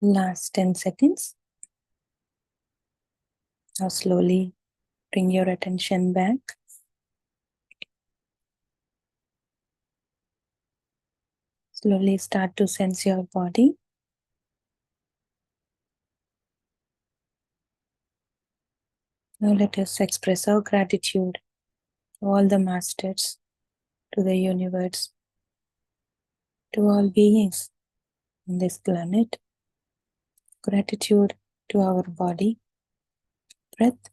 Last 10 seconds. Now slowly bring your attention back. Slowly start to sense your body. Now let us express our gratitude to all the masters, to the universe, to all beings on this planet. Gratitude to our body, breath,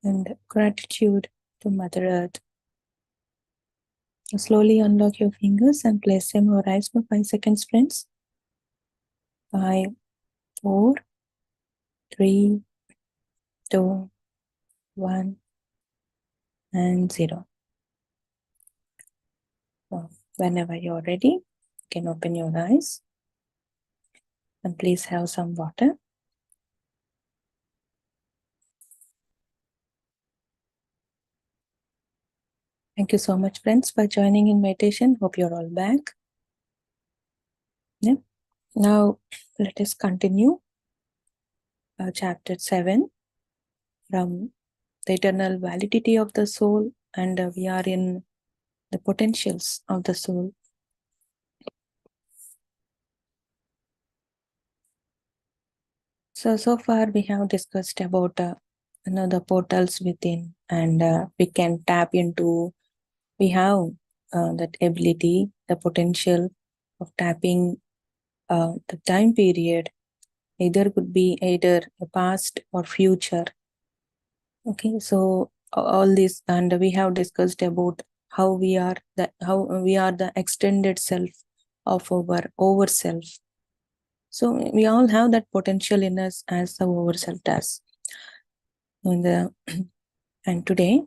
and gratitude to Mother Earth. Slowly unlock your fingers and place them over eyes for 5 seconds, friends. 5, 4, 3, 2, 1, and 0. So whenever you're ready, you can open your eyes and please have some water. Thank you so much, friends, for joining in meditation. Hope you're all back. Yeah. Now, let us continue chapter 7 from the eternal validity of the soul, and we are in the potentials of the soul. So far we have discussed about the portals within, and we can tap into, we have that ability, the potential of tapping the time period, either could be either a past or future. Okay, so all this, and we have discussed about how we are the extended self of our over self. So we all have that potential in us as the over self does. And today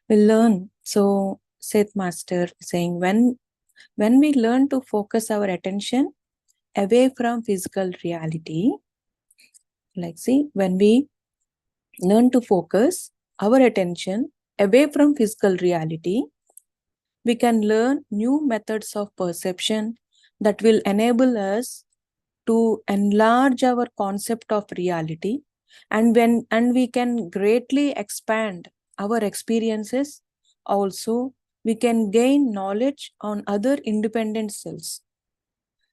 we'll learn. So SETH Master saying, when we learn to focus our attention away from physical reality, like see, when we learn to focus our attention away from physical reality, we can learn new methods of perception that will enable us to enlarge our concept of reality, and we can greatly expand our experiences. Also, we can gain knowledge on other independent selves.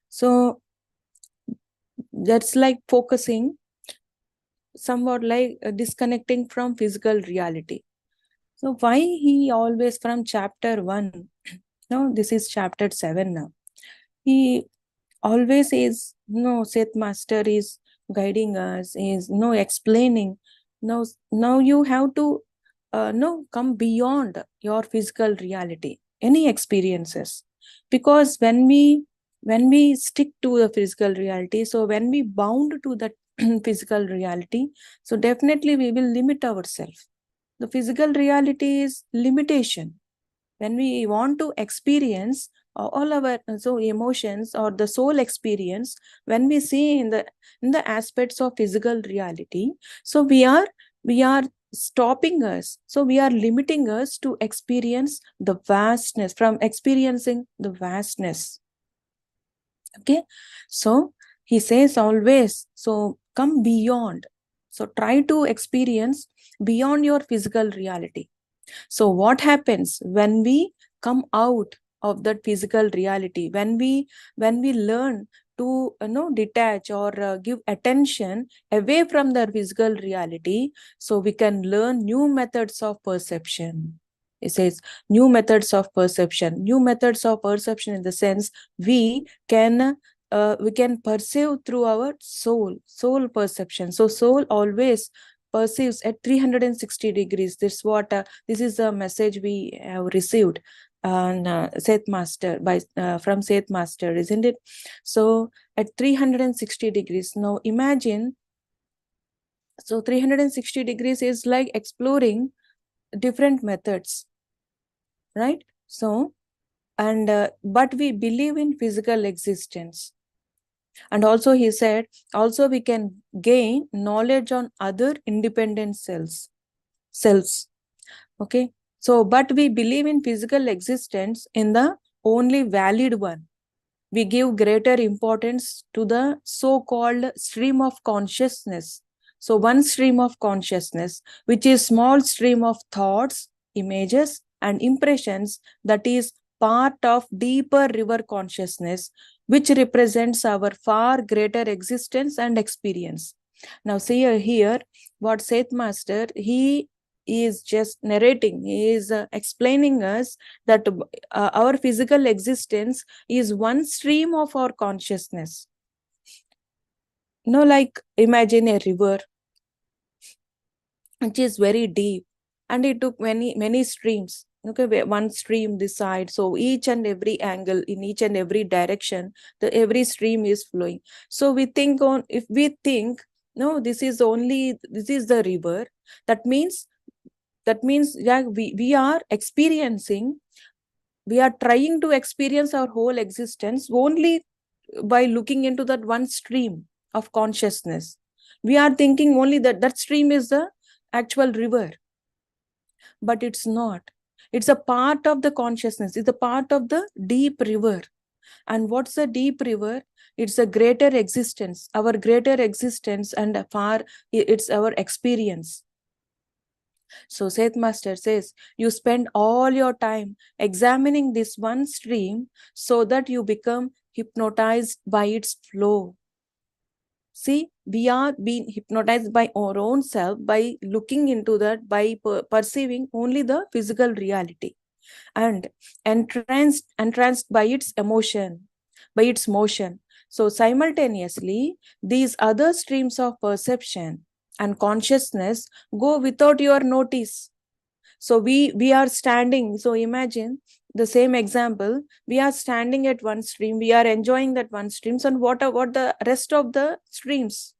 So that's like focusing, somewhat like disconnecting from physical reality. So why he always from chapter 1, no, this is chapter 7 now. He always is, SETH Master is guiding us, is explaining. Now you have to come beyond your physical reality, any experiences, because when we stick to the physical reality, so when we bound to that physical reality, so definitely we will limit ourselves. The physical reality is limitation. When we want to experience all our emotions or the soul experience, when we see in the aspects of physical reality, so we are stopping us, so we are limiting us to experience the vastness, from experiencing the vastness. Okay, so he says always, so come beyond, so try to experience beyond your physical reality. So what happens when we come out of that physical reality, when we learn to detach or give attention away from the physical reality, so we can learn new methods of perception. It says new methods of perception in the sense we can perceive through our soul perception. So soul always perceives at 360 degrees. This is the message we have received on SETH Master from SETH Master, isn't it? So at 360 degrees, now imagine, so 360 degrees is like exploring different methods, right? So, and but we believe in physical existence. And also he said, also we can gain knowledge on other independent selves. Okay, so but we believe in physical existence in the only valid one. We give greater importance to the so-called stream of consciousness. So one stream of consciousness, which is small stream of thoughts, images, and impressions, that is part of deeper river consciousness, which represents our far greater existence and experience. Now see here what Seth Master, he is just narrating, he is explaining us that our physical existence is one stream of our consciousness. Like imagine a river which is very deep, and it took many streams. Okay, one stream this side, so each and every angle, in each and every direction, every stream is flowing. So we think on, if we think, no, this is the river, that means yeah, we are experiencing, we are trying to experience our whole existence only by looking into that one stream of consciousness. We are thinking only that that stream is the actual river, but it's not. It's a part of the consciousness, it's a part of the deep river. And what's the deep river? It's a greater existence, our greater existence, and far it's our experience. So Seth Master says, you spend all your time examining this one stream so that you become hypnotized by its flow. See, we are being hypnotized by our own self by looking into that, by perceiving only the physical reality, and entranced by its emotion, by its motion. So simultaneously, these other streams of perception and consciousness go without your notice. So we are standing, so imagine the same example, we are standing at one stream, we are enjoying that one streams, and what the rest of the streams,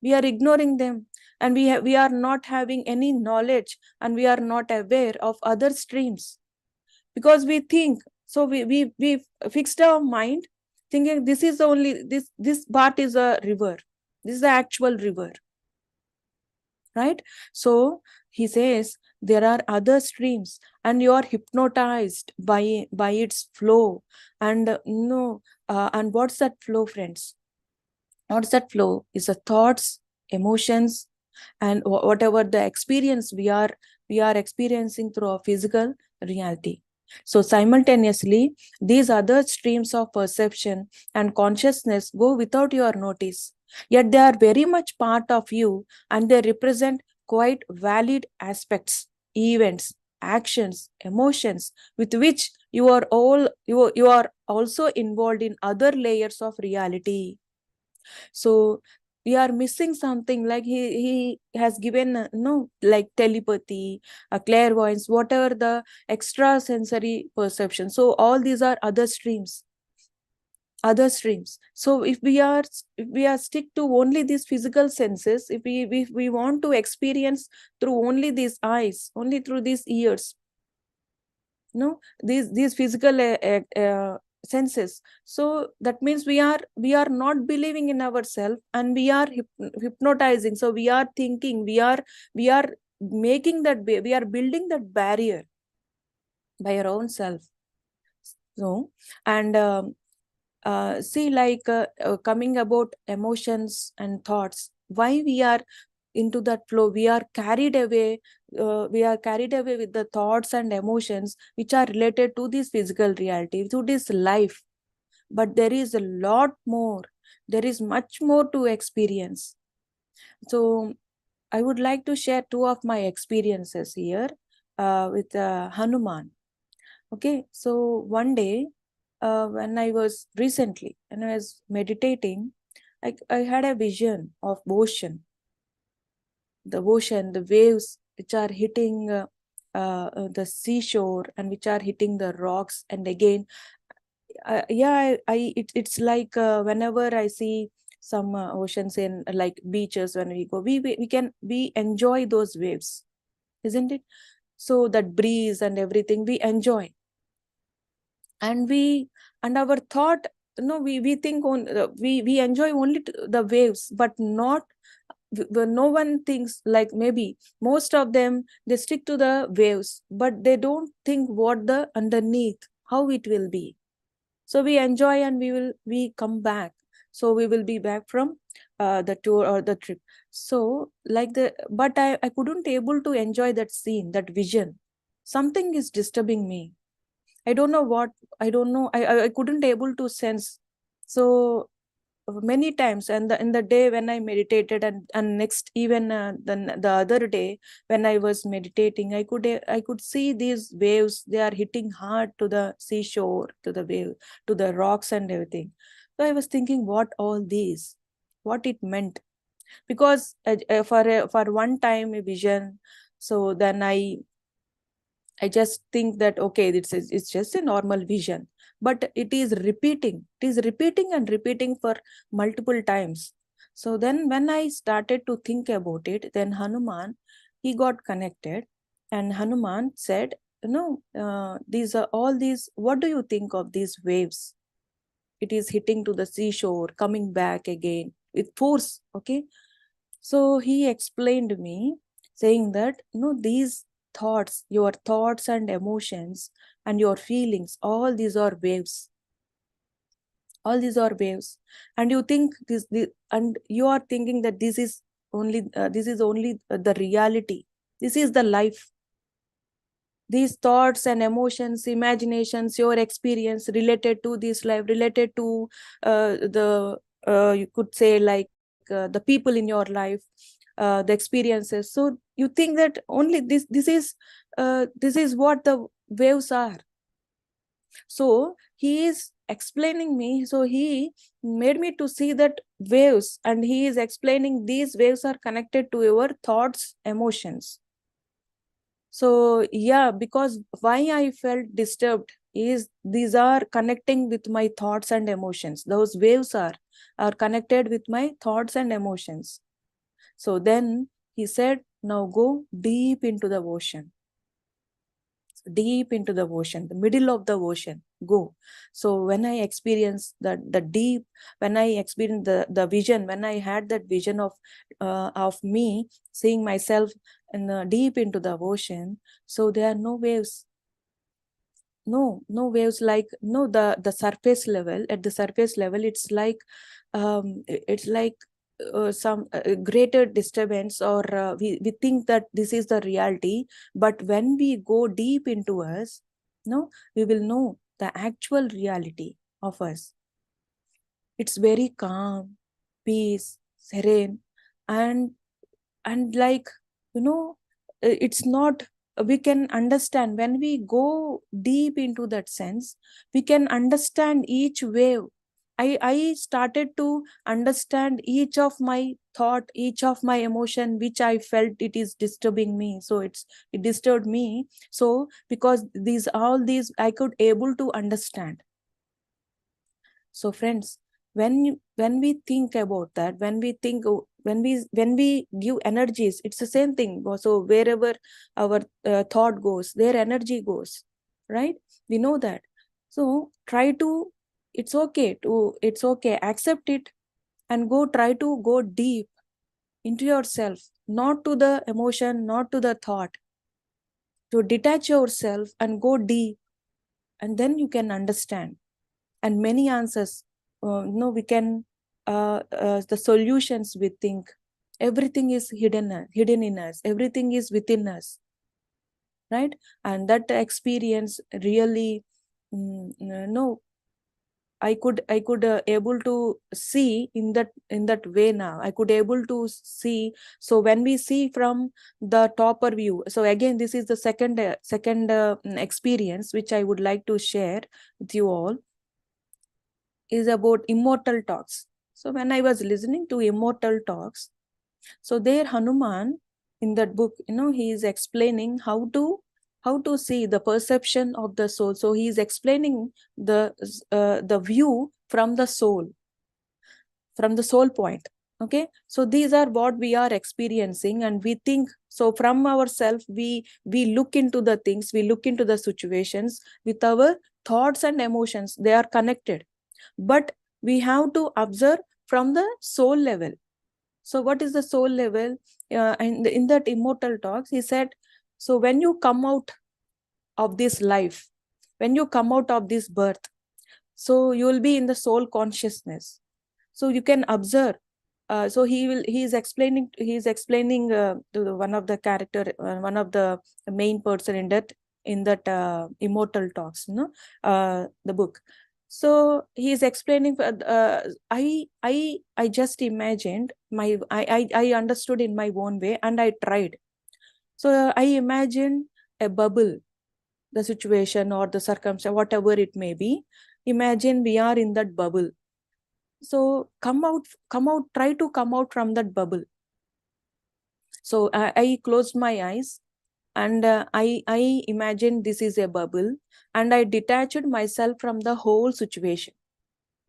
we are ignoring them, and we are not having any knowledge, and we are not aware of other streams, because we think, so we fixed our mind thinking this is only this part is a river, this is the actual river, right? So he says there are other streams, and you are hypnotized by its flow. And and what's that flow, friends? What's that flow? Is the thoughts, emotions, and whatever the experience we are experiencing through our physical reality. So simultaneously, these other streams of perception and consciousness go without your notice, yet they are very much part of you, and they represent quite valid aspects, events, actions, emotions, with which you are also involved in other layers of reality. So we are missing something, like he has given like telepathy, a clairvoyance, whatever the extrasensory perception. So all these are other streams. So if we are stick to only these physical senses, if we want to experience through only these eyes, only through these ears, these physical senses, so that means we are not believing in ourselves, and we are hypnotizing. So we are thinking, we are making that, we are building that barrier by our own self. So, and see, like coming about emotions and thoughts, why we are into that flow, we are carried away, with the thoughts and emotions which are related to this physical reality, to this life. But there is a lot more, there is much more to experience. So I would like to share two of my experiences here with Hanuman. Okay, so one day, when I was meditating, I had a vision of the waves which are hitting the seashore, and which are hitting the rocks. And again, it's like whenever I see some oceans in like beaches, when we go, we enjoy those waves, isn't it? So that breeze and everything we enjoy, and our thought, we think on we enjoy only the waves, but not no one thinks, like maybe most of them, they stick to the waves, but they don't think what the underneath, how it will be. So we enjoy and we come back. So we will be back from the tour or the trip. So but I couldn't able to enjoy that scene, that vision. Something is disturbing me. I don't know what. I don't know. I couldn't able to sense. So many times, and in the day when I meditated, and next even the other day when I was meditating, I could see these waves. They are hitting hard to the seashore, to the wave, to the rocks and everything. So I was thinking, what all these, what it meant, because for one time a vision. So then I just think that, okay, it's just a normal vision, but it is repeating. It is repeating and repeating for multiple times. So then when I started to think about it, then Hanuman, he got connected, and Hanuman said, these are all these, what do you think of these waves? It is hitting to the seashore, coming back again with force, okay? So he explained me, saying that, these thoughts, your thoughts and emotions and your feelings, all these are waves. All these are waves. And you think and you are thinking that this is only the reality. This is the life. These thoughts and emotions, imaginations, your experience related to this life, related to you could say, like the people in your life, the experiences. So you think that only this is what the waves are. So he is explaining me. So he made me to see that waves, and he is explaining these waves are connected to your thoughts, emotions. So yeah, because why I felt disturbed is these are connecting with my thoughts and emotions. Those waves are connected with my thoughts and emotions. So then he said, now go deep into the ocean. Deep into the ocean, the middle of the ocean, go. So when I experienced the deep, when I experienced the vision, when I had that vision of me seeing myself in deep into the ocean, so there are no waves. No waves, like, no, the surface level. At the surface level, it's like some greater disturbance, or we think that this is the reality. But when we go deep into us, we will know the actual reality of us. It's very calm, peace, serene, and like, it's not, we can understand when we go deep into that sense, we can understand each wave. I started to understand each of my thought, each of my emotion, which I felt it is disturbing me. So it disturbed me. So because all these I could able to understand. So friends, when we think about that, when we give energies, it's the same thing. So wherever our thought goes, their energy goes, right? We know that. So it's okay, accept it, and try to go deep into yourself, not to the emotion, not to the thought. To detach yourself and go deep, and then you can understand. And many answers, we can the solutions, we think everything is hidden in us, everything is within us, right? And that experience really, no, I could able to see in that way. Now I could able to see. So when we see from the topper view, so again, this is the second experience which I would like to share with you all, is about immortal talks. So when I was listening to immortal talks, so there Hanuman, in that book, he is explaining how to see the perception of the soul. So he is explaining the view from the soul point. Okay, so these are what we are experiencing, and we think. So from ourselves, we look into the things, we look into the situations with our thoughts and emotions. They are connected, but we have to observe from the soul level. So what is the soul level? In that immortal talks, he said, so when you come out of this life, when you come out of this birth, So you will be in the soul consciousness. So you can observe. So he is explaining to one of the character, one of the main person in that immortal talks, the book. So he is explaining. I just imagined I understood in my own way, and I tried. So I imagined a bubble, the situation or the circumstance, whatever it may be. Imagine we are in that bubble. So come out, try to come out from that bubble. So I closed my eyes, and I imagined this is a bubble, and I detached myself from the whole situation.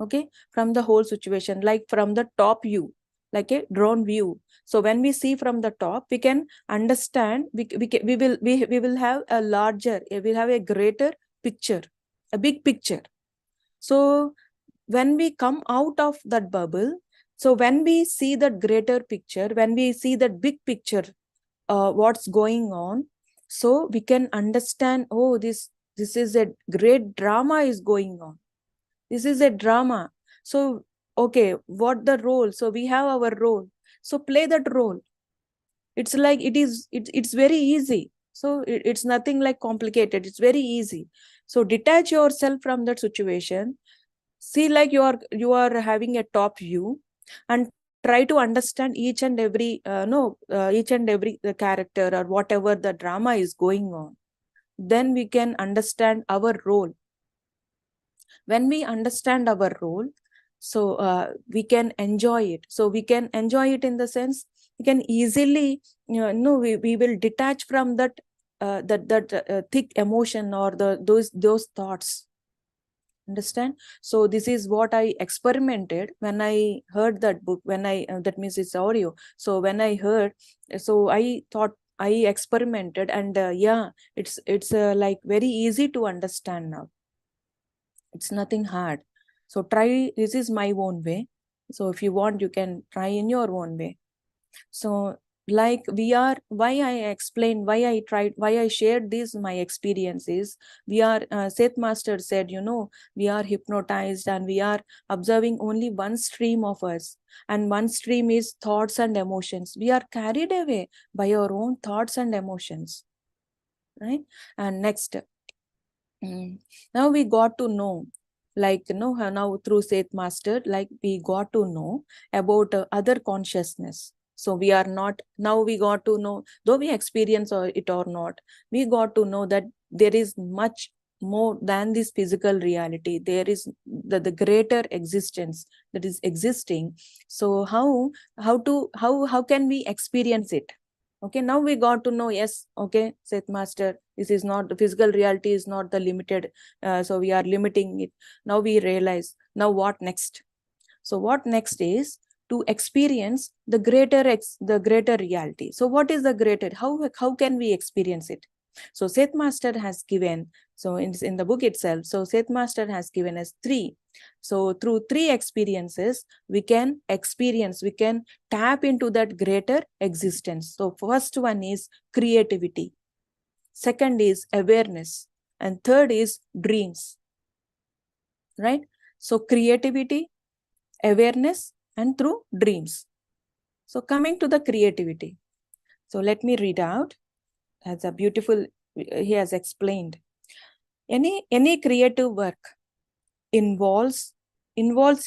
Okay, from the whole situation, like from the top view, like a drone view. So when we see from the top, we can understand, we will have a larger, we will have a greater picture, a big picture. So when we come out of that bubble, so when we see that greater picture, when we see that big picture, what's going on, so we can understand, oh, this is a great drama is going on. This is a drama. So okay, what the role? So we have our role. So play that role. It's like it's very easy. So it's nothing like complicated. It's very easy. So detach yourself from that situation. See, like you are having a top view, and try to understand each and every each and every character or whatever the drama is going on. Then we can understand our role. When we understand our role, so we can enjoy it. So we can enjoy it in the sense, we can easily, we will detach from that thick emotion or those thoughts. Understand? So this is what I experimented when I heard that book. When I that means it's audio. So when I heard, so I thought, I experimented, and yeah, it's like very easy to understand now. It's nothing hard. So try, this is my own way. So if you want, you can try in your own way. So like why I explained, why I tried, why I shared this, my experiences. We are, Seth Master said, we are hypnotized, and we are observing only one stream of us. And one stream is thoughts and emotions. We are carried away by our own thoughts and emotions. Right? And next, now we got to know, like, now through Seth Master, like we got to know about other consciousness. So we are not, now we got to know, though we experience it or not, we got to know that there is much more than this physical reality. There is the greater existence that is existing. So how can we experience it? Okay, now we got to know, yes, okay, Seth Master, this is not, the physical reality is not the limited, so we are limiting it. Now we realize, now what next? So what next is to experience the greater reality. So what is the greater? How can we experience it? So Seth Master has given, so in the book itself, so Seth Master has given us three. So through three experiences, we can tap into that greater existence. So first one is creativity. Second is awareness. And third is dreams. Right? So creativity, awareness, and through dreams. So coming to the creativity. So let me read out. As a beautiful, he has explained. Any creative work involves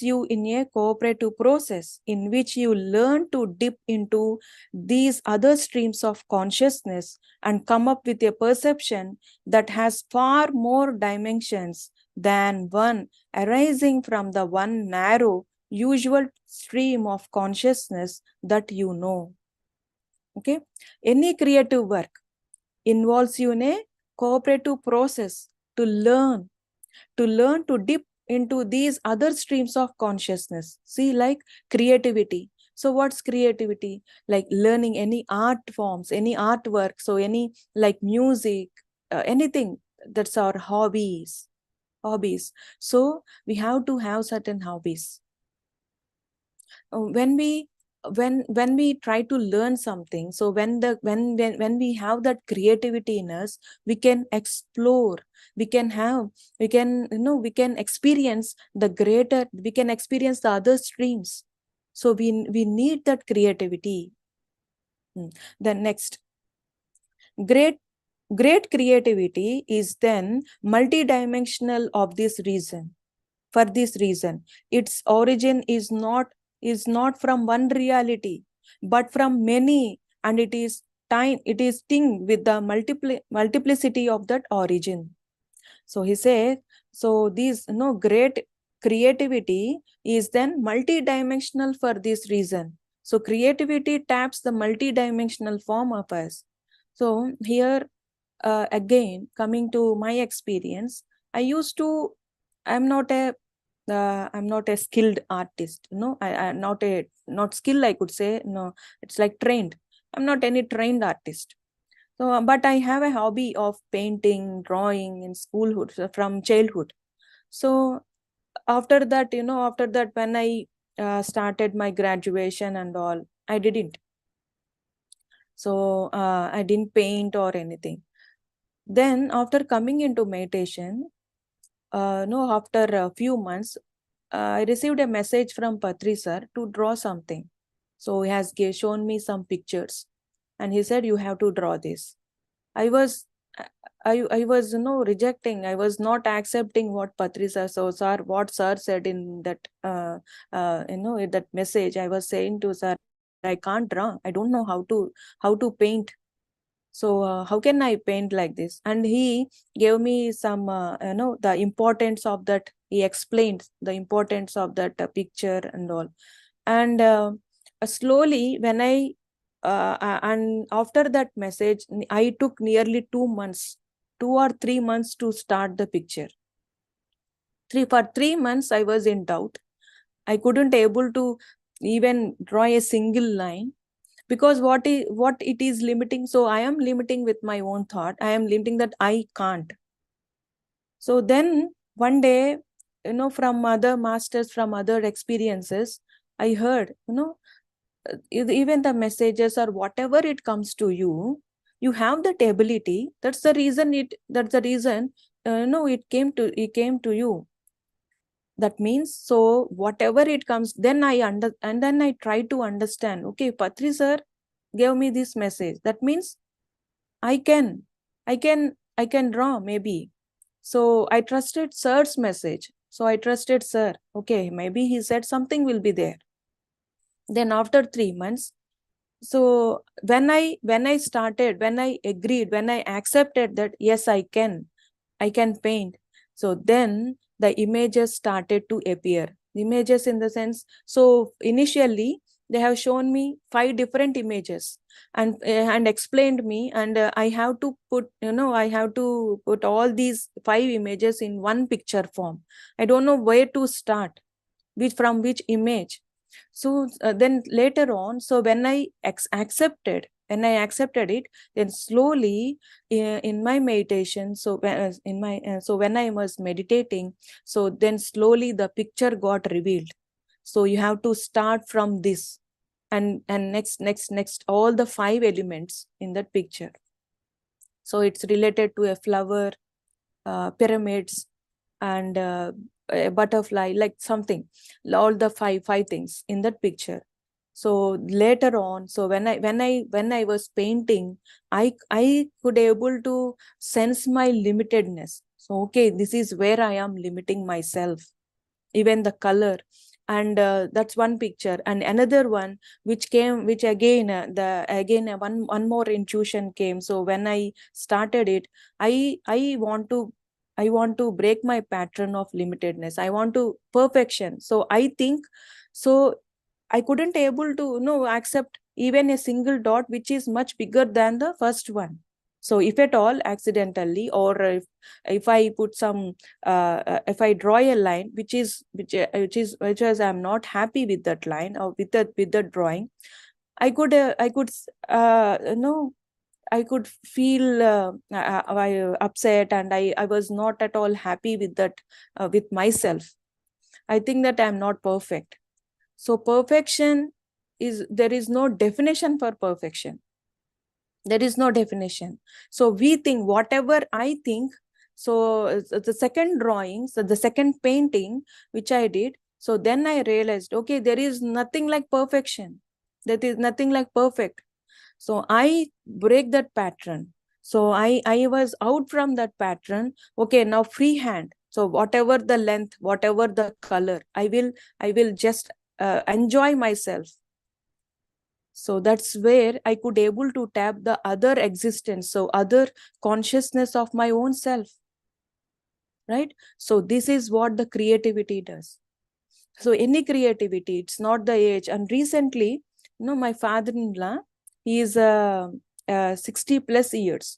you in a cooperative process in which you learn to dip into these other streams of consciousness and come up with a perception that has far more dimensions than one arising from the one narrow usual stream of consciousness that you know. Okay, any creative work involves you in a cooperative process to learn to dip into these other streams of consciousness. See, like creativity. So what's creativity? Like learning any art forms, any artwork, so any like music, anything. That's our hobbies. So we have to have certain hobbies. When we when we try to learn something, so when we have that creativity in us, we can explore, we can we can experience the greater, we can experience the other streams. So we need that creativity. Then next, great creativity is then multidimensional of this reason. For this reason, its origin is not from one reality, but from many, and it is tinged with the multiplicity of that origin. So he says, so these great creativity is then multidimensional for this reason. So creativity taps the multidimensional form of us. So here again, coming to my experience, I used to, I'm not a skilled artist, I'm not skilled, I could say. No, it's like trained. I'm not any trained artist. So, but I have a hobby of painting, drawing in schoolhood, from childhood. So after that, when I started my graduation and all, I didn't. So I didn't paint or anything. Then after coming into meditation, no, after a few months, I received a message from Patri sir to draw something. So he has shown me some pictures, and he said, you have to draw this. I was rejecting. I was not accepting what Patri sir, what sir said in that in that message. I was saying to sir, I can't draw. I don't know how to paint. So how can I paint like this? And he gave me some the importance of that. He explained the importance of that picture and all. And slowly, when I and after that message, I took nearly 2 months, 2 or 3 months to start the picture. For 3 months I was in doubt. I couldn't able to even draw a single line, because what it is limiting. So I am limiting with my own thought. I am limiting that I can't. So then one day, from other masters, from other experiences, I heard, even the messages or whatever it comes to you, you have that ability. That's the reason it came to you. That means, so whatever it comes, then and then I try to understand. Okay, Patri sir gave me this message. That means I can draw maybe. So I trusted sir's message. So I trusted sir. Okay, maybe he said something will be there. Then after 3 months, so when I agreed, when I accepted that yes, I can paint. So then the images started to appear. Images in the sense, so initially they have shown me 5 different images and explained me, and I have to put all these 5 images in one picture form. I don't know where to start, from which image. So then later on, so when I accepted it, then slowly in my meditation, so when I was meditating, so then slowly the picture got revealed. So you have to start from this, and next all the 5 elements in that picture. So it's related to a flower, pyramids, and a butterfly, like something, all the five things in that picture. So later on, so when I was painting, I could able to sense my limitedness. So okay, this is where I am limiting myself, even the color. And that's one picture. And another one which again one more intuition came. So when I started it, I want to break my pattern of limitedness. I want to perfection. So I think, so I couldn't able to accept even a single dot which is much bigger than the first one. So if at all accidentally, or if I put some if I draw a line which I'm not happy with that line, or with the drawing, I could I could feel upset, and I was not at all happy with that, with myself. I think that I'm not perfect. So perfection there is no definition for perfection. There is no definition. So we think whatever I think. So the second drawing, so the second painting which I did, so then I realized, okay, there is nothing like perfection. That is nothing like perfect. So I break that pattern. So I was out from that pattern. Okay, now freehand. So whatever the length, whatever the color, I will just enjoy myself. So that's where I could able to tap the other existence, so other consciousness of my own self, right? So this is what the creativity does. So any creativity, it's not the age. And recently, my father-in-law, he is 60 plus years.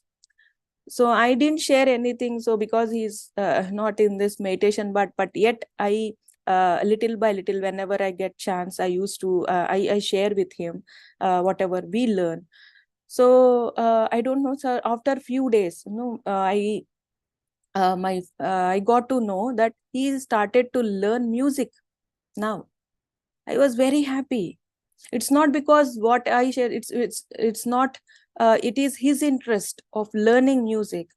So I didn't share anything. So because he's not in this meditation, but yet I little by little, whenever I get chance, I used to I share with him whatever we learn. So I don't know, sir. After few days, I got to know that he started to learn music now. I was very happy. It's not because what I share. It's not. It is his interest of learning music.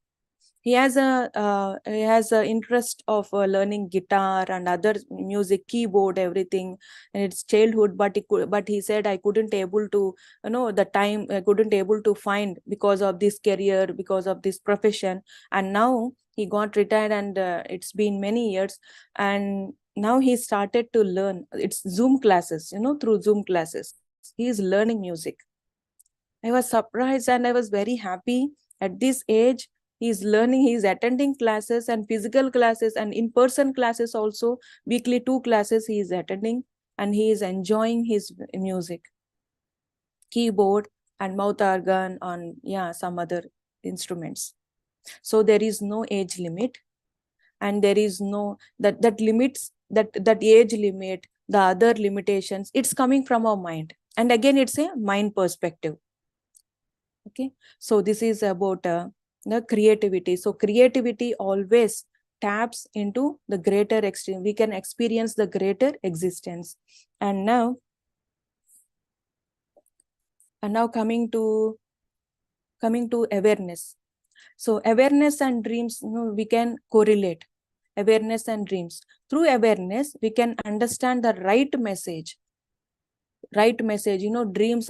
He has a interest of learning guitar and other music, keyboard, everything, and it's childhood. But he said, I couldn't able to, the time I couldn't able to find because of this career, because of this profession. And now he got retired, and it's been many years, and now he started to learn. It's Zoom classes, through Zoom classes he is learning music. I was surprised and I was very happy. At this age, he's learning, he's attending classes and physical classes and in-person classes also. Weekly 2 classes he is attending, and he is enjoying his music, keyboard and mouth organ on some other instruments. So there is no age limit, and there is no that limits, that age limit, the other limitations. It's coming from our mind, and again it's a mind perspective. Okay, so this is about the creativity. So creativity always taps into the greater extreme. We can experience the greater existence. And now coming to awareness. So awareness and dreams, we can correlate awareness and dreams. Through awareness, we can understand the right message. Dreams,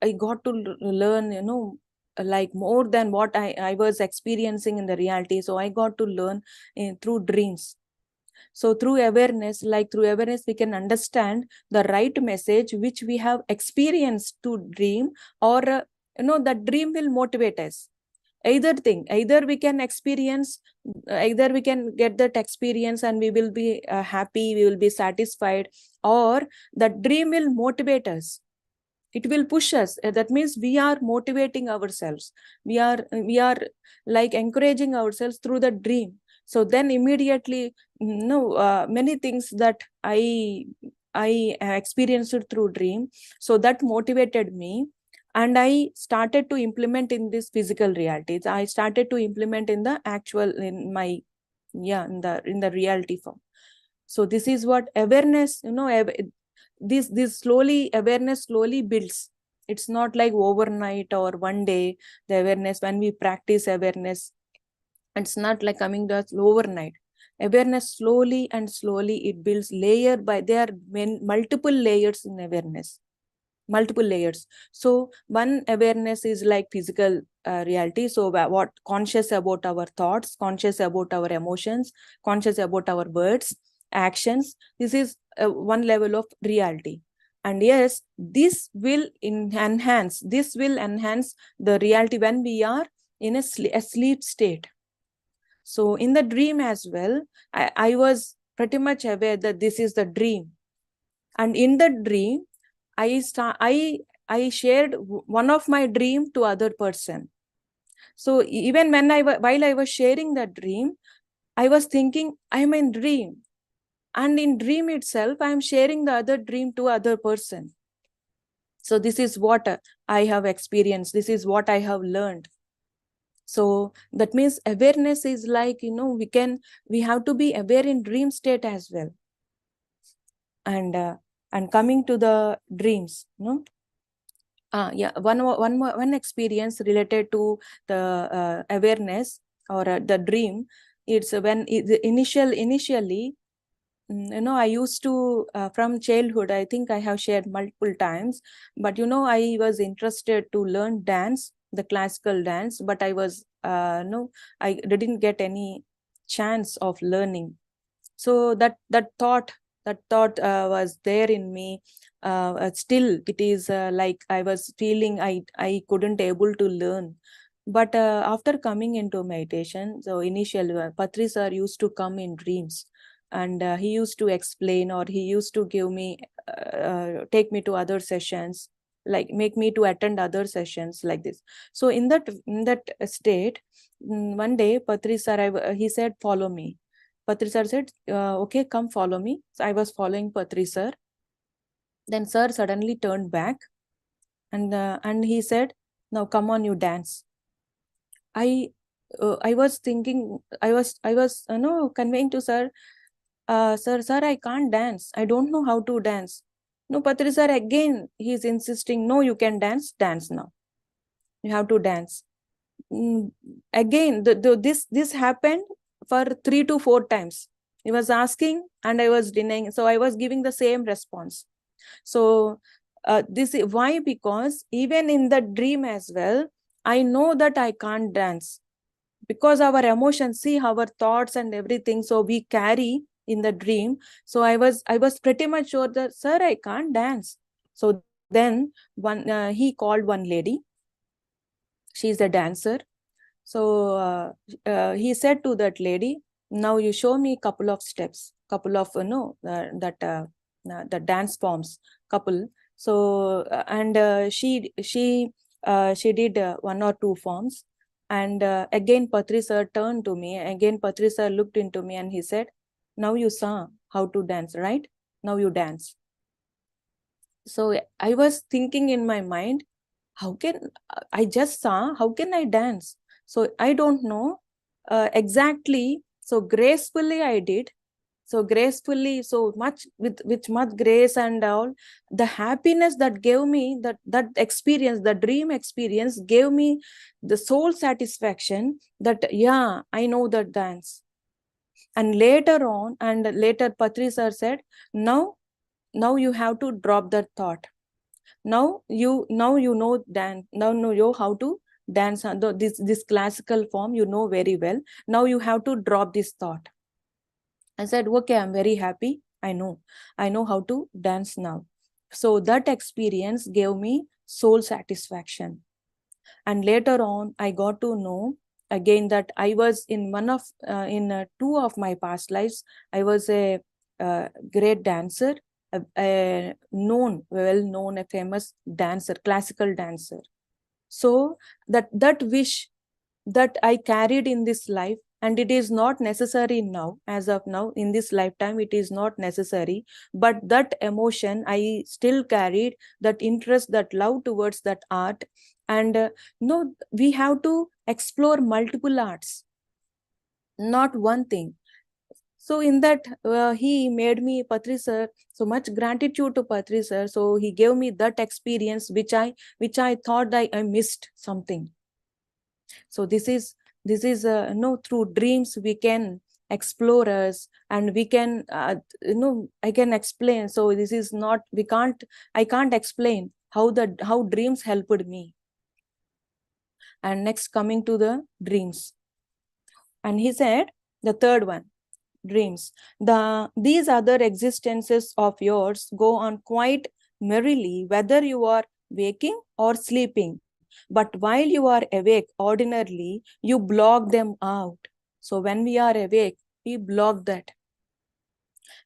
I got to learn, like more than what I was experiencing in the reality. So I got to learn through dreams. So through awareness, we can understand the right message which we have experienced to dream, or that dream will motivate us. Either we can experience, either we can get that experience and we will be happy, we will be satisfied, or that dream will motivate us. It will push us. That means we are motivating ourselves. We are like encouraging ourselves through the dream. So then immediately, many things that I experienced through dream, so that motivated me, and I started to implement in this physical reality. I started to implement in the actual, in my in the reality form. So this is what awareness, this slowly, awareness slowly builds. It's not like overnight or one day. The awareness, when we practice awareness, it's not like coming to us overnight. Awareness slowly and slowly it builds layer by, there are multiple layers in awareness, multiple layers. So one awareness is like physical reality. So what, conscious about our thoughts, conscious about our emotions, conscious about our words, actions. This is one level of reality. And yes, this will enhance the reality when we are in a sleep state. So in the dream as well, I was pretty much aware that this is the dream. And in the dream, I shared one of my dream to other person. So even while I was sharing that dream, I was thinking I am in dream, and in dream itself I am sharing the other dream to other person. So this is what I have experienced. This is what I have learned. So that means awareness is like, we have to be aware in dream state as well. And And coming to the dreams, one experience related to the awareness or the dream. It's when initially, I used to, from childhood, I think I have shared multiple times, but I was interested to learn dance, the classical dance, but I was no I didn't get any chance of learning. So that thought was there in me. Still it is, like I was feeling I couldn't able to learn. But after coming into meditation, so initially Patri sir used to come in dreams, and he used to explain, or he used to give me, take me to other sessions, like make me to attend other sessions like this. So in that state, one day Patri sir, he said, follow me. Patri sir said, okay, come follow me. So I was following Patri sir. Then sir suddenly turned back, and he said, now come on, you dance. I was thinking, I was no conveying to sir, sir, I can't dance. I don't know how to dance. No, Patri sir, again, he's insisting, no, you can dance now. You have to dance. Again, this happened for 3 to 4 times. He was asking and I was denying. So I was giving the same response. So this is why, because even in the dream as well, I know that I can't dance, because our emotions, see our thoughts and everything, so we carry in the dream. So I was pretty much sure that, sir, I can't dance. So then he called one lady. She's a dancer. So he said to that lady, now you show me couple of steps, couple of the dance forms, couple. So and she did one or two forms. And again Patri sir turned to me. Again Patri sir looked into me and he said, now you saw how to dance, right? Now you dance. So I was thinking in my mind, how can I just saw, how can I dance? So I don't know exactly. So gracefully I did. So gracefully, so much with much grace and all. The happiness that gave me, that experience, the dream experience, gave me the soul satisfaction that, yeah, I know that dance. And later on, and later Patri sir said, now you have to drop that thought. Now you know dance. Now know you how to dance on this classical form, you know very well. Now you have to drop this thought. I said, okay, I'm very happy. I know how to dance now. So that experience gave me soul satisfaction. And later on, I got to know again that I was in two of my past lives. I was a great dancer, well known, a famous dancer, classical dancer. So that wish that I carried in this life, and it is not necessary now, as of now, in this lifetime, it is not necessary. But that emotion I still carried, that interest, that love towards that art. And no, we have to explore multiple arts, not one thing. So in that, he made me, Patri sir, so much gratitude to Patri sir. So he gave me that experience, which I thought I missed something. So this is through dreams we can explore us, and we can I can explain. So this is not, I can't explain how dreams helped me. And next, coming to the dreams, and he said, the third one, dreams, these other existences of yours go on quite merrily, whether you are waking or sleeping. But while you are awake, ordinarily, you block them out. So when we are awake, we block that.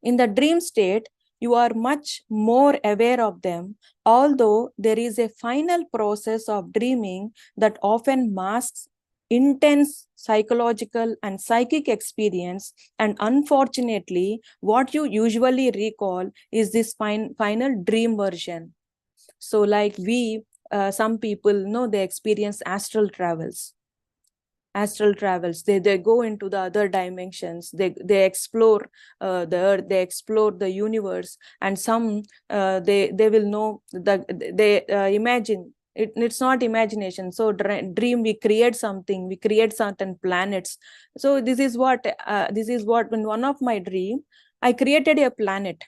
In the dream state, you are much more aware of them, although there is a final process of dreaming that often masks intense psychological and psychic experience. And unfortunately, what you usually recall is this final dream version. So like some people know, they experience astral travels. astral travels. They go into the other dimensions. They explore the earth, they explore the universe, and some they will know they imagine. It's not imagination. So dream, we create something, we create certain planets. So this is what in one of my dream, I created a planet,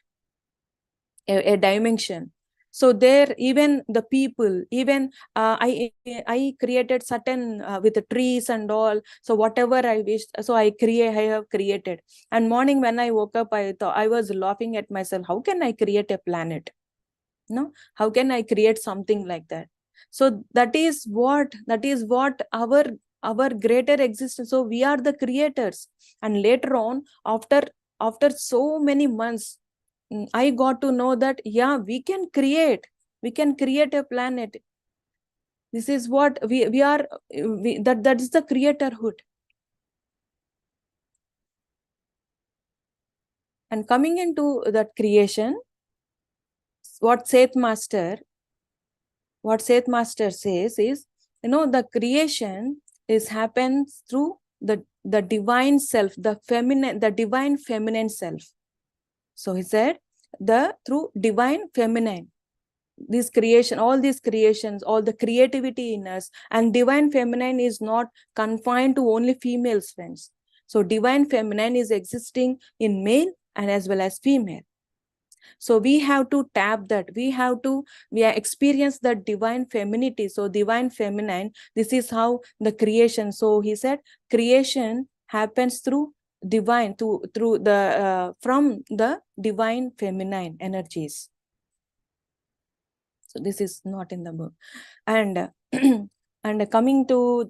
a dimension. So there, even the people, even I created certain with the trees and all. So whatever I wished, so I have created. And morning when I woke up, I thought, I was laughing at myself, how can I create a planet? No, how can I create something like that? So that is what our greater existence. So we are the creators. And later on, after so many months, I got to know that, yeah, we can create a planet. This is what we are. That is the creatorhood. And coming into that creation, what Seth Master says is, the creation happens through the divine self, the divine feminine self. So he said, through divine feminine, this creation, all these creations, all the creativity in us, and divine feminine is not confined to only females, friends. So divine feminine is existing in male and as well as female. So we have to tap that. We experience that divine femininity. So divine feminine, this is how the creation. So he said, creation happens through divine, through the from the divine feminine energies. So this is not in the book. And and coming to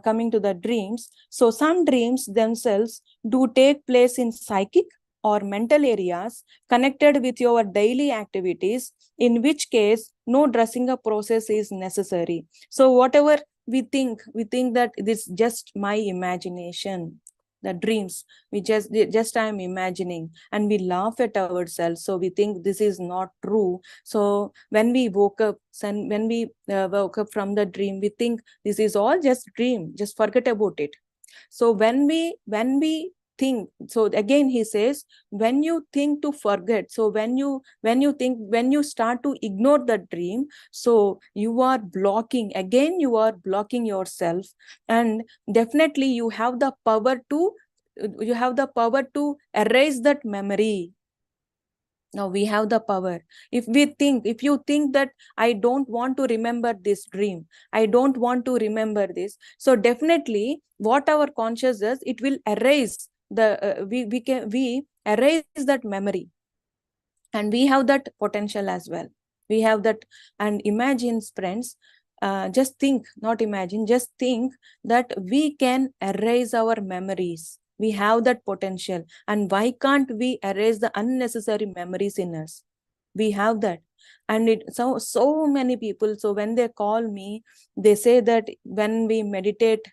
coming to the dreams. So some dreams themselves do take place in psychic or mental areas connected with your daily activities, in which case no dressing up process is necessary. So whatever we think that this is just my imagination, the dreams, we just I'm imagining, and we laugh at ourselves. So we think this is not true. So when we woke up from the dream, we think this is all just dream, just forget about it. So when we think, so again he says, when you think to forget, so when you start to ignore the dream, so you are blocking yourself. And definitely you have the power to erase that memory. Now we have the power. If you think that I don't want to remember this dream, I don't want to remember this, so definitely what our conscious does, it will erase we erase that memory. And we have that potential as well. We have that. And imagine, friends, just think, not imagine, just think that we can erase our memories. We have that potential. And why can't we erase the unnecessary memories in us? We have that. And so many people, so when they call me, they say that when we meditate,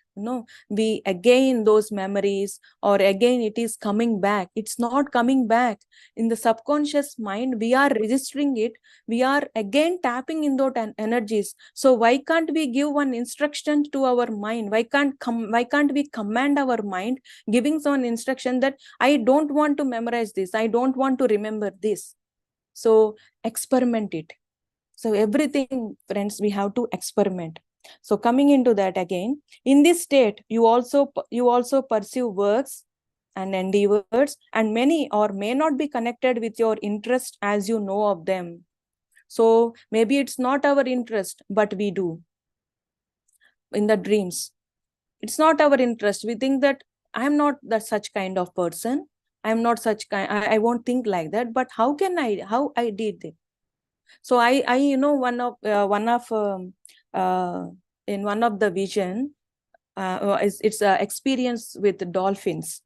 we again those memories, or again it is coming back. It's not coming back. In the subconscious mind, we are registering it. We are again tapping in those energies. So why can't we give one instruction to our mind? Why can't we command our mind, giving some instruction that I don't want to memorize this, I don't want to remember this? So experiment it. So everything, friends, we have to experiment. So coming into that again, in this state, you also pursue works and endeavors, and many or may not be connected with your interest as you know of them. So maybe it's not our interest, but we do in the dreams. It's not our interest. We think that I'm not such kind of person. I'm not such kind. I won't think like that. But how I did it? So I in one of the vision, it's experience with dolphins.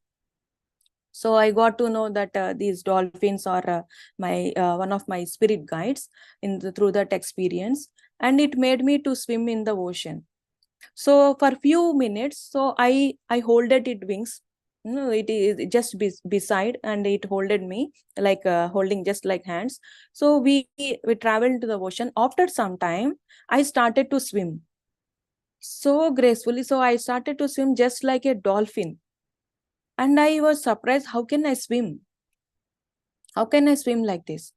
So I got to know that these dolphins are my one of my spirit guides through that experience, and it made me to swim in the ocean. So for few minutes, so I holded it wings. It is just beside, and it holded me like holding just like hands. So we traveled to the ocean. After some time, I started to swim. so gracefully. So I started to swim just like a dolphin. And I was surprised, how can I swim? How can I swim like this?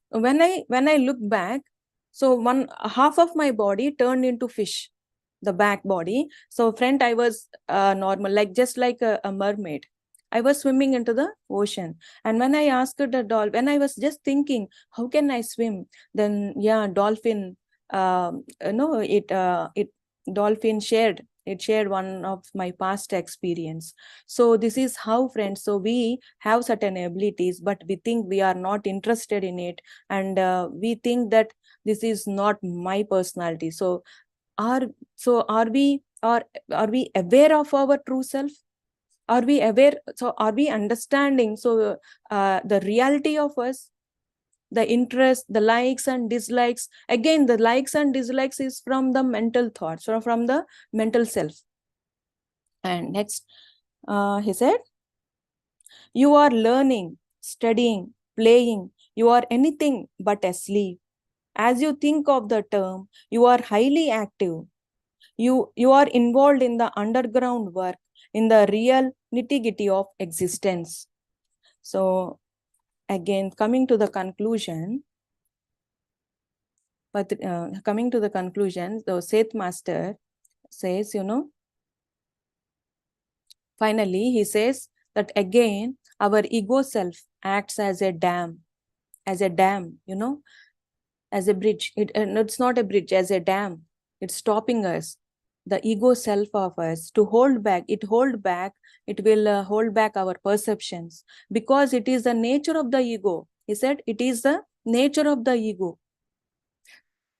When I look back, so one half of my body turned into fish, the back body. So front I was normal, like just like a mermaid. I was swimming into the ocean. And when I asked the dolphin, when I was just thinking, how can I swim? Then yeah, dolphin, no, it dolphin shared one of my past experience. So this is how, friends, so we have certain abilities, but we think we are not interested in it, and we think that this is not my personality. So are are we, are we aware of our true self? Are we aware? So are we understanding so the reality of us, the interest, the likes and dislikes? Again, the likes and dislikes is from the mental thoughts, or from the mental self. And next, he said, you are learning, studying, playing, you are anything but asleep. As you think of the term, you are highly active. You are involved in the underground work, in the real nitty-gritty of existence. So again, coming to the conclusion, the Seth Master says, finally, he says that again, our ego self acts as a dam, as a dam, as a bridge. It's not a bridge, as a dam. It's stopping us, the ego self of us, to hold back. It will hold back our perceptions, because it is the nature of the ego. He said it is the nature of the ego.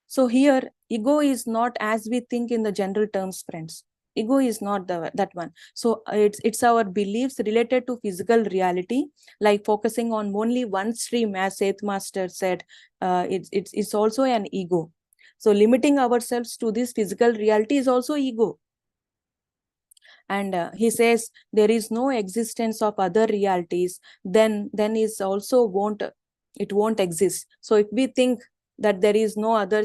So here, ego is not as we think in the general terms, friends. Ego is not that one. So it's our beliefs related to physical reality, like focusing on only one stream, as Seth Master said. It's also an ego. So limiting ourselves to this physical reality is also ego. And he says there is no existence of other realities, then is also won't exist. So if we think that there is no other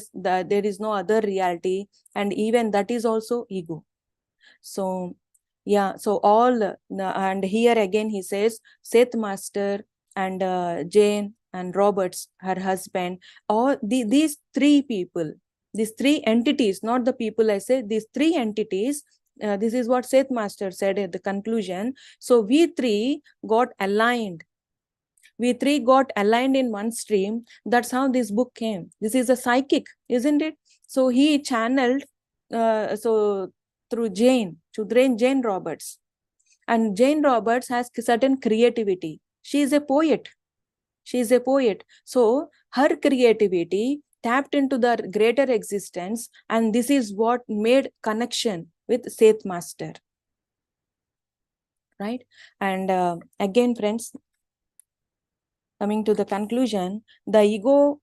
reality, and even that is also ego. So yeah, so and here again he says, Seth Master and Jane and Roberts, her husband, all these three people, these three entities, not the people, I say these three entities. This is what Seth Master said at the conclusion. So we three got aligned. We three got aligned in one stream. That's how this book came. This is a psychic, isn't it? So he channeled, so through Jane Roberts. And Jane Roberts has certain creativity. She is a poet. She is a poet. So her creativity tapped into the greater existence, and this is what made connection with Seth Master. Right? And again, friends, coming to the conclusion, the ego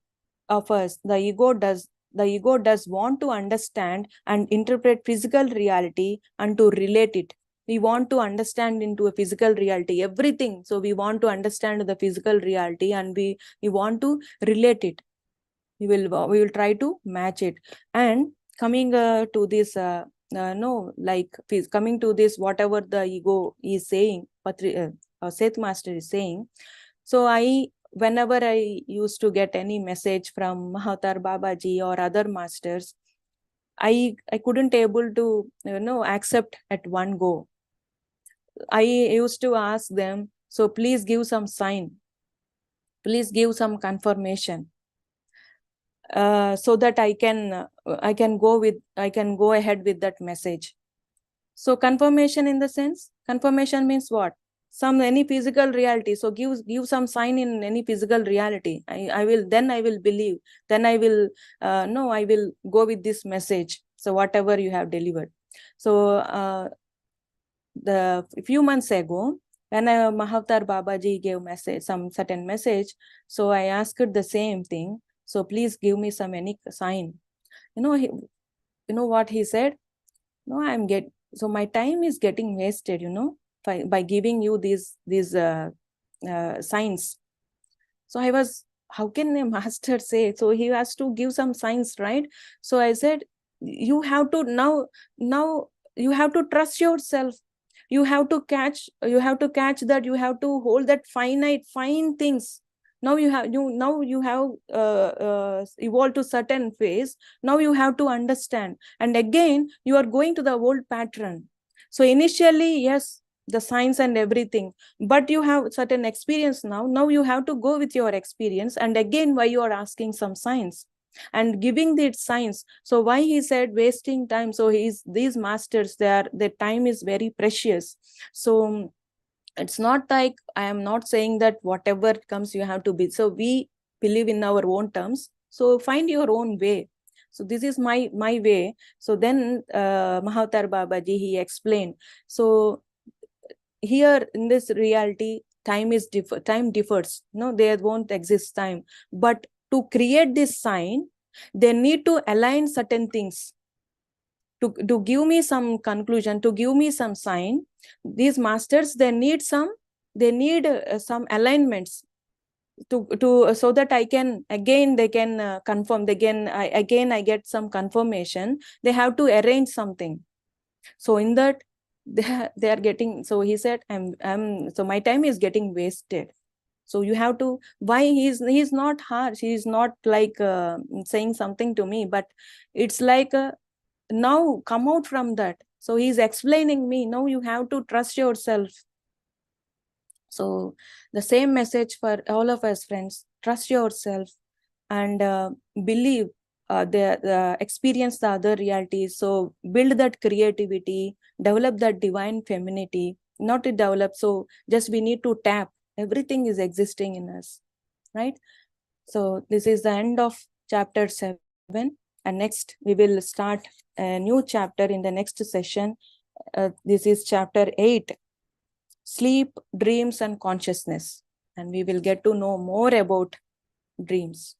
of us, the ego does want to understand and interpret physical reality and to relate it. We want to understand into a physical reality everything. So we want to understand the physical reality, and we want to relate it. We will try to match it. And coming to this no like coming to this, whatever the ego is saying, Seth Master is saying. So whenever I used to get any message from Mahatar Babaji or other masters, I couldn't able to accept at one go. I used to ask them, so please give some sign, please give some confirmation, so that I can go ahead with that message. So confirmation, in the sense, confirmation means what? Any physical reality. So give some sign in any physical reality. I will believe. Then I will no, I will go with this message. So whatever you have delivered. So the few months ago, when Mahavtar Babaji gave some certain message, so I asked the same thing. So please give me any sign. You know what he said? No, so my time is getting wasted, by giving you these signs. So I was, how can a master say? So he has to give some signs, right? So I said, you have to now you have to trust yourself. You have to catch that, you have to hold that fine things. Now you have evolved to certain phase. Now you have to understand, and again you are going to the old pattern. So initially, yes, the science and everything, but you have certain experience. Now you have to go with your experience, and again why you are asking some science and giving the science. So why he said wasting time? So these masters, their time is very precious. So it's not like, I am not saying that whatever comes you have to be. So we believe in our own terms, so find your own way. So this is my way. So then Mahatar Babaji, he explained. So here in this reality, time differs. No, there won't exist time, but to create this sign, they need to align certain things to give me some conclusion, to give me some sign. These masters, they need some alignments to so that I can again, they can confirm, I get some confirmation. They have to arrange something. So in that, they are getting. So he said, I'm so my time is getting wasted. So you have to, why he's not harsh, he's not like saying something to me, but it's like now come out from that. So he's explaining me, now you have to trust yourself. So the same message for all of us, friends. Trust yourself and believe, experience the other realities. So build that creativity, develop that divine femininity, not to develop. So just we need to tap. Everything is existing in us, right? So this is the end of chapter 7. And next we will start a new chapter in the next session. This is chapter 8, sleep, dreams, and consciousness. And we will get to know more about dreams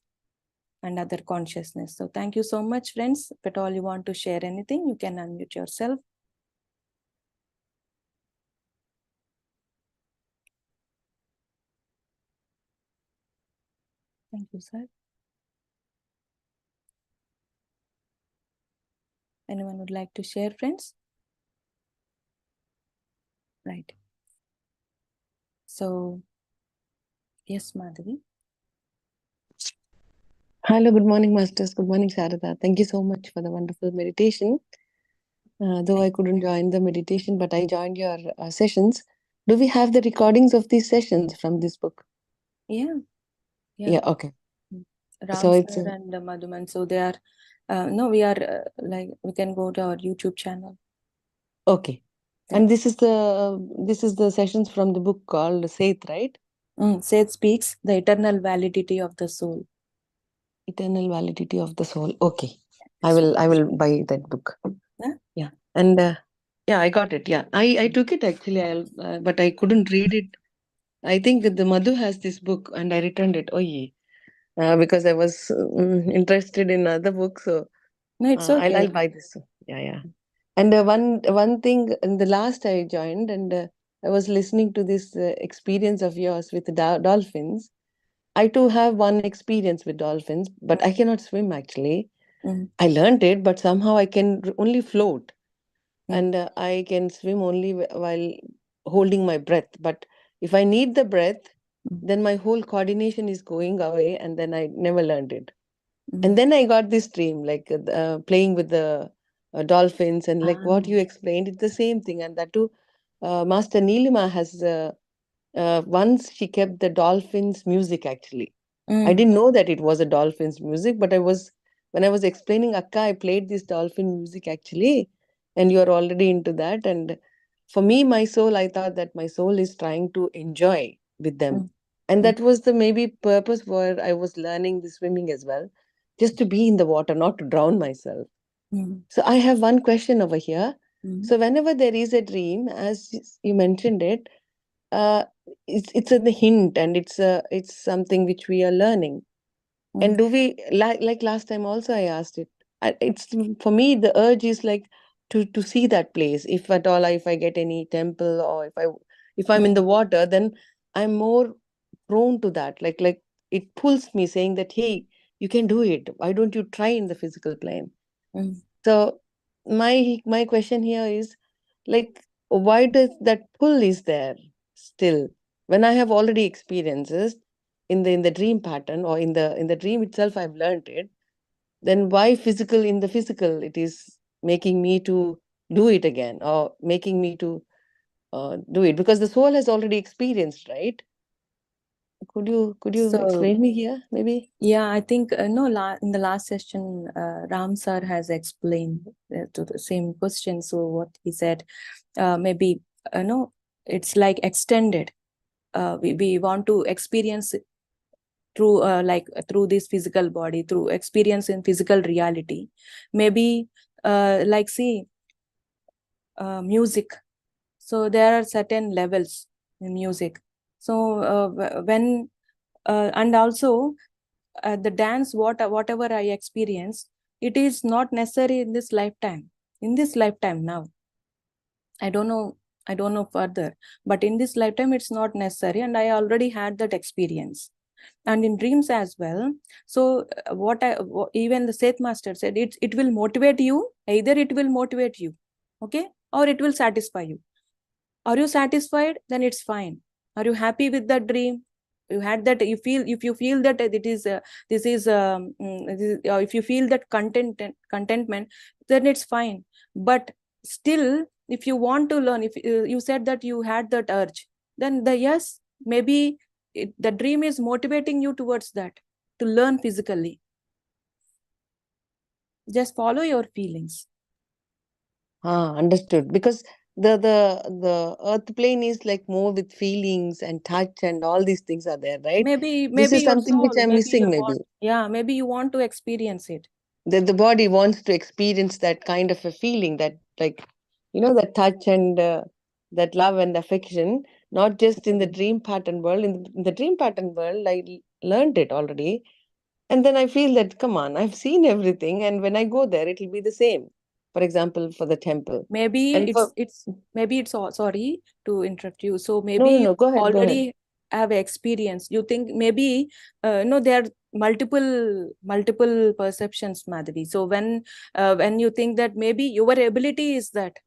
and other consciousness. So thank you so much, friends. If at all you want to share anything, you can unmute yourself. Thank you, sir. Anyone would like to share, friends? Right. So, yes, Madhavi. Hello, good morning, Masters. Good morning, Sarada. Thank you so much for the wonderful meditation. Though I couldn't join the meditation, but I joined your sessions. Do we have the recordings of these sessions from this book? Yeah. Yeah, okay. Ram So it's sir and Madhuman. So they are, no, we are like, we can go to our YouTube channel. okay. And this is the sessions from the book called SETH, right? SETH speaks the eternal validity of the soul. Eternal validity of the soul. Okay. So, I will buy that book. yeah. Yeah. And yeah, I got it. Yeah. I took it actually, but I couldn't read it. I think the Madhu has this book and I returned it. Oh, yeah. Because I was interested in other books, so No, it's okay. I'll buy this. Yeah, yeah. And one thing, in the last I joined, and I was listening to this experience of yours with the dolphins. I too have one experience with dolphins, but I cannot swim actually. I learned it, but somehow I can only float, and I can swim only while holding my breath. But if I need the breath, then my whole coordination is going away, and then I never learned it. And then I got this dream, like playing with the dolphins, and like what you explained, it's the same thing. And that too, Master Neelima has once she kept the dolphins' music actually. I didn't know that it was a dolphin's music, but when I was explaining Akka, I played this dolphin music actually, and you are already into that. And for me, my soul, I thought that my soul is trying to enjoy with them. And that was the maybe purpose where I was learning the swimming as well, just to be in the water, not to drown myself. So I have one question over here. So whenever there is a dream, as you mentioned it, uh, it's a hint, and it's something which we are learning. And do we like last time also I asked it. It's for me the urge is like to see that place. If at all, if I get any temple, or if I'm in the water, then I'm more prone to that. Like it pulls me saying that, hey, you can do it. Why don't you try in the physical plane? So my question here is, like, why does that pull is there still when I have already experiences in the dream pattern, or in the dream itself I've learned it, then why physical in the physical it is making me to do it again, or making me to do it, because the soul has already experienced, right? Could you So explain me here, maybe? yeah, I think no, in the last session, Ram sir has explained to the same question. So what he said, maybe no, it's like extended. We want to experience it through through this physical body, through experience in physical reality. Maybe like see music. So there are certain levels in music. So when and also the dance, whatever I experience, it is not necessary in this lifetime. In this lifetime now, I don't know. I don't know further, but in this lifetime, it's not necessary, and I already had that experience. And in dreams as well. So even the Seth master said, it will motivate you. Either it will motivate you, okay, or it will satisfy you. Are you satisfied? Then it's fine. Are you happy with that dream? You had that. You feel, if you feel that it is if you feel that contentment, then it's fine. But still, if you want to learn, if you said that you had that urge, then yes, maybe the dream is motivating you towards that, to learn physically. Just follow your feelings. Understood. Because the earth plane is like more with feelings and touch and all these things are there, right? This Maybe is your something which soul, I'm maybe missing, you maybe. want, yeah, maybe you want to experience it. The body wants to experience that kind of a feeling, that, like, that touch and that love and affection, not just in the dream pattern world. In the dream pattern world, I learned it already. And then I feel that, come on, I've seen everything. And when I go there, it'll be the same. For example, for the temple. Maybe And for, sorry to interrupt you. So no, maybe no, you no, go ahead, go ahead. already have experience. You think maybe no, there are multiple perceptions, Madhavi. So when you think that maybe your ability is that,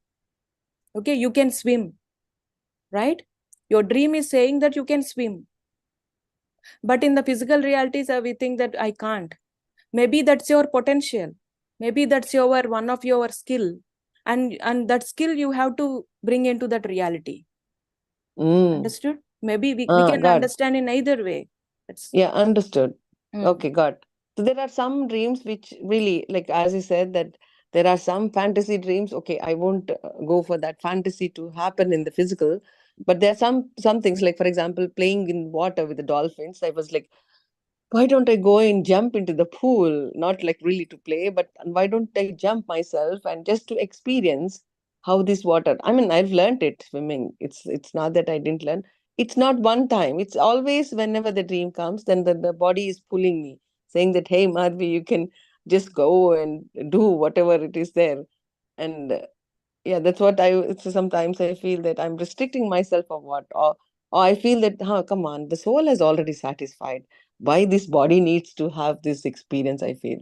okay, you can swim, right? Your dream is saying that you can swim, but in the physical realities, we think that I can't. Maybe that's your potential. Maybe that's your one of your skill, and that skill you have to bring into that reality. Mm. Understood? Maybe we can God. understand in either way. That's Yeah, understood. mm. Okay, got. So there are some dreams which really, like as you said, that there are some fantasy dreams. Okay, I won't go for that fantasy to happen in the physical, but there are some things, like for example, playing in water with the dolphins. I was like, why don't I go and jump into the pool? Not like really to play, but why don't I jump myself and just to experience how this water? I mean, I've learned it swimming. It's not that I didn't learn. It's not one time. It's always whenever the dream comes, then the body is pulling me, saying that, hey, Madhvi, you can just go and do whatever it is there. And yeah, that's what sometimes I feel that I'm restricting myself, or what, or I feel that, come on, the soul has already satisfied, why this body needs to have this experience, I feel.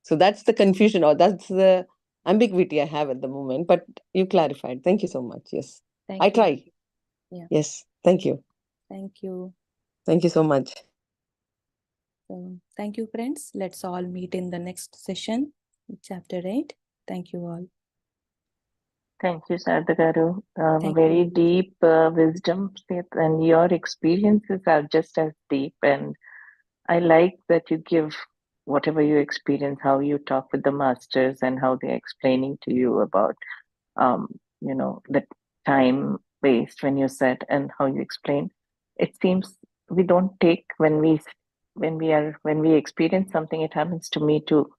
So that's the confusion, or that's the ambiguity I have at the moment, but you clarified. Thank you so much. Yes, I Thank you. try. Yeah. Yes, thank you. Thank you. Thank you so much. So thank you, friends. Let's all meet in the next session, chapter 8. Thank you all. Thank you, Sarada Garu. Thank Very you. deep wisdom, Seth, and your experiences are just as deep. And I like that you give whatever you experience, how you talk with the masters, and how they're explaining to you about, the time waste when you set, and how you explain. It seems we don't take when we experience something. It happens to me too.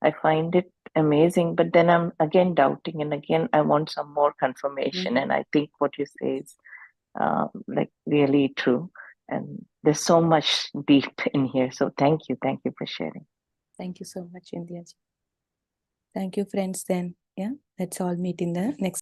I find it amazing, but then I'm again doubting, and again I want some more confirmation. And I think what you say is like really true. And there's so much deep in here. So thank you for sharing. Thank you so much, India. Thank you, friends. Then, yeah, let's all meet in the next